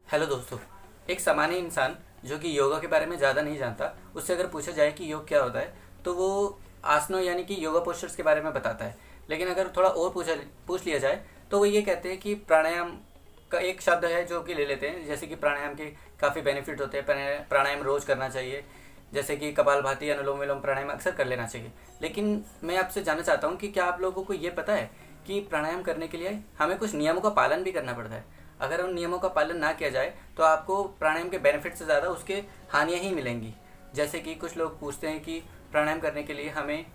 Hello दोस्तों। एक सामान्य इंसान जो कि योगा के बारे में ज़्यादा नहीं जानता, उससे अगर पूछा जाए कि योग क्या होता है तो वो आसनों यानी कि योगा पोस्चर्स के बारे में बताता है। लेकिन अगर थोड़ा और पूछ लिया जाए तो वो ये कहते हैं कि प्राणायाम का एक शब्द है जो कि ले लेते हैं, जैसे कि प्राणायाम के काफ़ी बेनिफिट होते हैं, प्राणायाम रोज़ करना चाहिए, जैसे कि कपालभाति, अनुलोम विलोम प्राणायाम अक्सर कर लेना चाहिए। लेकिन मैं आपसे जानना चाहता हूँ कि क्या आप लोगों को ये पता है कि प्राणायाम करने के लिए हमें कुछ नियमों का पालन भी करना पड़ता है। अगर उन नियमों का पालन ना किया जाए तो आपको प्राणायाम के बेनिफिट से ज़्यादा उसके हानियाँ ही मिलेंगी। जैसे कि कुछ लोग पूछते हैं कि प्राणायाम करने के लिए हमें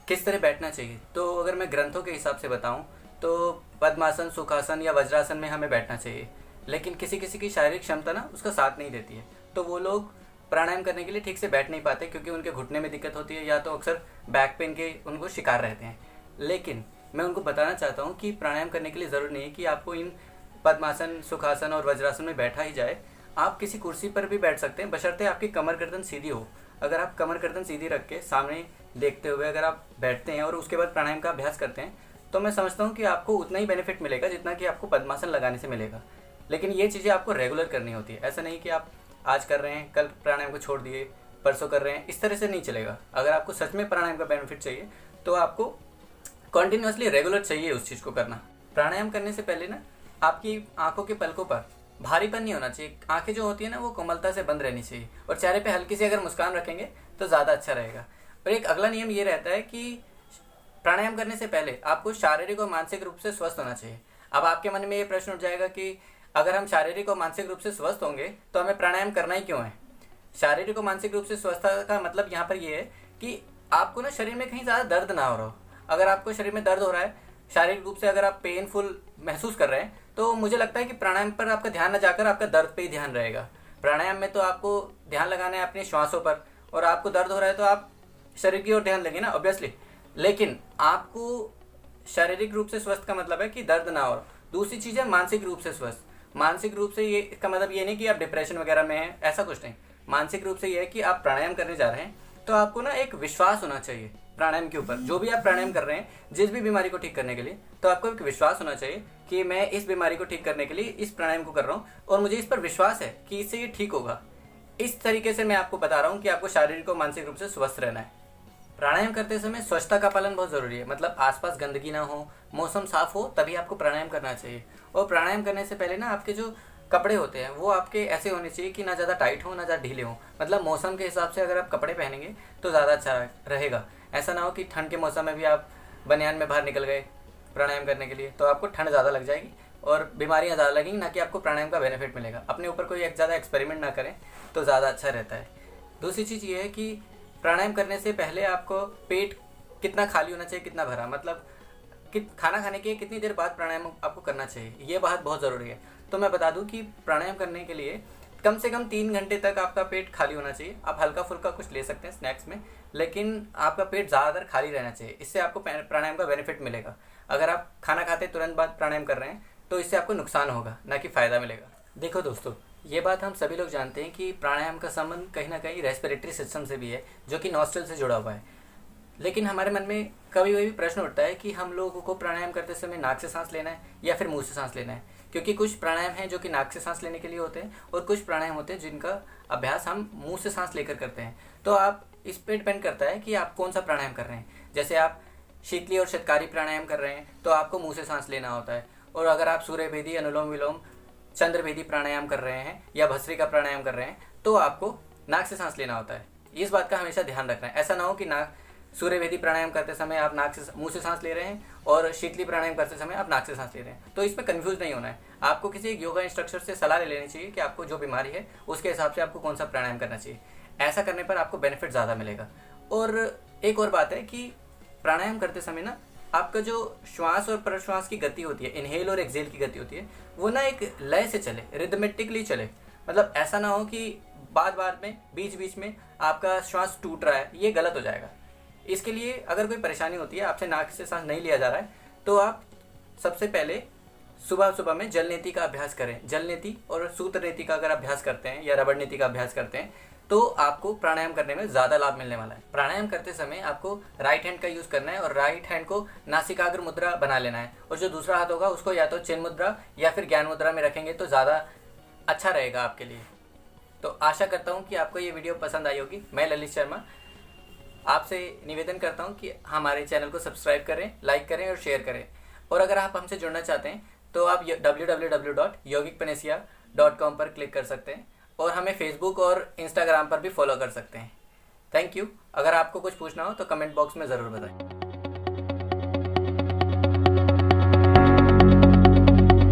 किस तरह बैठना चाहिए, तो अगर मैं ग्रंथों के हिसाब से बताऊं तो पद्मासन, सुखासन या वज्रासन में हमें बैठना चाहिए। लेकिन किसी किसी की शारीरिक क्षमता ना उसका साथ नहीं देती है, तो वो लोग प्राणायाम करने के लिए ठीक से बैठ नहीं पाते, क्योंकि उनके घुटने में दिक्कत होती है या तो अक्सर बैक पेन के उनको शिकार रहते हैं। लेकिन मैं उनको बताना चाहता हूँ कि प्राणायाम करने के लिए ज़रूरी नहीं है कि आपको इन पद्मासन, सुखासन और वज्रासन में बैठा ही जाए। आप किसी कुर्सी पर भी बैठ सकते हैं, बशर्ते आपकी कमर गर्दन सीधी हो। अगर आप कमर गर्दन सीधी रख के सामने देखते हुए अगर आप बैठते हैं और उसके बाद प्राणायाम का अभ्यास करते हैं तो मैं समझता हूँ कि आपको उतना ही बेनिफिट मिलेगा जितना कि आपको पद्मासन लगाने से मिलेगा। लेकिन ये चीज़ें आपको रेगुलर करनी होती है। ऐसा नहीं कि आप आज कर रहे हैं, कल प्राणायाम को छोड़ दिए, परसों कर रहे हैं, इस तरह से नहीं चलेगा। अगर आपको सच में प्राणायाम का बेनिफिट चाहिए तो आपको कंटिन्यूसली रेगुलर चाहिए उस चीज़ को करना। प्राणायाम करने से पहले ना आपकी आंखों के पलकों पर भारीपन नहीं होना चाहिए। आंखें जो होती है ना वो कोमलता से बंद रहनी चाहिए, और चेहरे पे हल्की सी अगर मुस्कान रखेंगे तो ज़्यादा अच्छा रहेगा। और एक अगला नियम ये रहता है कि प्राणायाम करने से पहले आपको शारीरिक और मानसिक रूप से स्वस्थ होना चाहिए। अब आपके मन में ये प्रश्न उठ जाएगा कि अगर हम शारीरिक और मानसिक रूप से स्वस्थ होंगे तो हमें प्राणायाम करना ही क्यों है। शारीरिक और मानसिक रूप से स्वस्थता का मतलब यहाँ पर ये है कि आपको ना शरीर में कहीं ज़्यादा दर्द ना हो रहा हो। अगर आपको शरीर में दर्द हो रहा है, शारीरिक रूप से अगर आप पेनफुल महसूस कर रहे हैं, तो मुझे लगता है कि प्राणायाम पर आपका ध्यान न जाकर आपका दर्द पे ही ध्यान रहेगा। प्राणायाम में तो आपको ध्यान लगाना है अपने श्वासों पर, और आपको दर्द हो रहा है तो आप शरीर की ओर ध्यान देंगे ना, ऑब्वियसली। लेकिन आपको शारीरिक रूप से स्वस्थ का मतलब है कि दर्द ना हो। दूसरी चीज़ है मानसिक रूप से स्वस्थ। मानसिक रूप से ये इसका मतलब ये नहीं कि आप डिप्रेशन वगैरह में हैं, ऐसा कुछ नहीं। मानसिक रूप से ये है कि आप प्राणायाम करने जा रहे हैं तो आपको ना एक विश्वास होना चाहिए प्राणायाम के ऊपर। जो भी आप प्राणायाम कर रहे हैं, जिस भी बीमारी को ठीक करने के लिए, तो आपको एक विश्वास होना चाहिए कि मैं इस बीमारी को ठीक करने के लिए इस प्राणायाम को कर रहा हूँ और मुझे इस पर विश्वास है कि इससे ये ठीक होगा। इस तरीके से मैं आपको बता रहा हूँ कि आपको शारीरिक और मानसिक रूप से स्वस्थ रहना है। प्राणायाम करते समय स्वच्छता का पालन बहुत ज़रूरी है। मतलब आसपास गंदगी ना हो, मौसम साफ हो, तभी आपको प्राणायाम करना चाहिए। और प्राणायाम करने से पहले ना आपके जो कपड़े होते हैं वो आपके ऐसे होने चाहिए कि ना ज़्यादा टाइट हो ना ज़्यादा ढीले हो। मतलब मौसम के हिसाब से अगर आप कपड़े पहनेंगे तो ज़्यादा अच्छा रहेगा। ऐसा ना हो कि ठंड के मौसम में भी आप बनियान में बाहर निकल गए प्राणायाम करने के लिए, तो आपको ठंड ज़्यादा लग जाएगी और बीमारियाँ ज़्यादा लगेंगी, ना कि आपको प्राणायाम का बेनिफिट मिलेगा। अपने ऊपर कोई ज़्यादा एक्सपेरिमेंट ना करें तो ज़्यादा अच्छा रहता है। दूसरी चीज़ ये है कि प्राणायाम करने से पहले आपको पेट कितना खाली होना चाहिए, कितना भरा, मतलब कि खाना खाने के कितनी देर बाद प्राणायाम आपको करना चाहिए, ये बात बहुत ज़रूरी है। तो मैं बता दूं कि प्राणायाम करने के लिए कम से कम 3 घंटे तक आपका पेट खाली होना चाहिए। आप हल्का फुल्का कुछ ले सकते हैं स्नैक्स में, लेकिन आपका पेट ज़्यादातर खाली रहना चाहिए। इससे आपको प्राणायाम का बेनिफिट मिलेगा। अगर आप खाना खाते तुरंत बाद प्राणायाम कर रहे हैं तो इससे आपको नुकसान होगा, ना कि फ़ायदा मिलेगा। देखो दोस्तों, ये बात हम सभी लोग जानते हैं कि प्राणायाम का संबंध कहीं ना कहीं रेस्पिरेटरी सिस्टम से भी है, जो कि नॉस्ट्रल से जुड़ा हुआ है। लेकिन हमारे मन में कभी कभी प्रश्न उठता है कि हम लोगों को प्राणायाम करते समय नाक से सांस लेना है या फिर मुंह से सांस लेना है। क्योंकि कुछ प्राणायाम हैं जो कि नाक से सांस लेने के लिए होते हैं, और कुछ प्राणायाम होते हैं जिनका अभ्यास हम मुंह से सांस लेकर करते हैं। तो आप इस पर डिपेंड करता है कि आप कौन सा प्राणायाम कर रहे हैं। जैसे आप शीतली और शतकारी प्राणायाम कर रहे हैं तो आपको मुँह से सांस लेना होता है, और अगर आप सूर्यभेदी, अनुलोम विलोम, चंद्रभेदी प्राणायाम कर रहे हैं या भस्त्रिका प्राणायाम कर रहे हैं तो आपको नाक से सांस लेना होता है। इस बात का हमेशा ध्यान रखना है। ऐसा ना हो कि नाक सूर्यभेदी प्राणायाम करते समय आप मुंह से सांस ले रहे हैं और शीतली प्राणायाम करते समय आप नाक से सांस ले रहे हैं, तो इसमें कंफ्यूज नहीं होना है। आपको किसी एक योगा इंस्ट्रक्टर से सलाह ले लेनी चाहिए कि आपको जो बीमारी है उसके हिसाब से आपको कौन सा प्राणायाम करना चाहिए। ऐसा करने पर आपको बेनिफिट ज़्यादा मिलेगा। और एक और बात है कि प्राणायाम करते समय ना आपका जो श्वास और प्रश्वास की गति होती है, इनहेल और एक्सेल की गति होती है, वो ना एक लय से चले, रिदमेटिकली चले। मतलब ऐसा ना हो कि बाद में बीच बीच में आपका श्वास टूट रहा है, ये गलत हो जाएगा। इसके लिए अगर कोई परेशानी होती है, आपसे नाक से सांस नहीं लिया जा रहा है, तो आप सबसे पहले सुबह सुबह में जल नीति का अभ्यास करें। जल नीति और सूत्र नीति का अगर अभ्यास करते हैं या रबड़ नीति का अभ्यास करते हैं तो आपको प्राणायाम करने में ज़्यादा लाभ मिलने वाला है। प्राणायाम करते समय आपको राइट हैंड का यूज़ करना है और राइट हैंड को नासिकाग्र मुद्रा बना लेना है, और जो दूसरा हाथ होगा उसको या तो चिन्ह मुद्रा या फिर ज्ञान मुद्रा में रखेंगे तो ज़्यादा अच्छा रहेगा आपके लिए। तो आशा करता हूँ कि आपको ये वीडियो पसंद आई होगी। मैं ललित शर्मा आपसे निवेदन करता हूँ कि हमारे चैनल को सब्सक्राइब करें, लाइक करें और शेयर करें। और अगर आप हमसे जुड़ना चाहते हैं तो आप www.yogicpanacea.com पर क्लिक कर सकते हैं और हमें फेसबुक और इंस्टाग्राम पर भी फॉलो कर सकते हैं। Thank you. अगर आपको कुछ पूछना हो तो कमेंट बॉक्स में ज़रूर बताएं।